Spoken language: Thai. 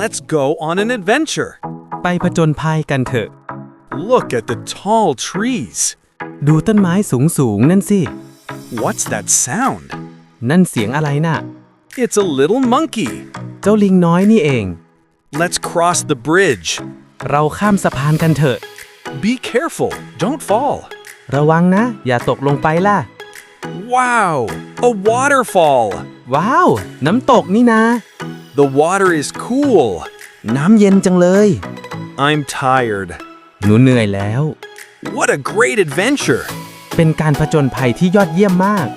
Let's go on an adventure. ไปผจญภัยกันเถอะ Look at the tall trees. ดูต้นไม้สูงนั่นสิ What's that sound? นั่นเสียงอะไรน่ะ It's a little monkey. เจ้าลิงน้อยนี่เอง Let's cross the bridge. เราข้ามสะพานกันเถอะ Be careful, don't fall. ระวังนะ อย่าตกลงไปล่ะ Wow, a waterfall. ว้าว น้ำตกนี่นะ The water is cool. น้ำเย็นจังเลย I'm tired. หนูเหนื่อยแล้ว What a great adventure. เป็นการผจญภัยที่ยอดเยี่ยมมาก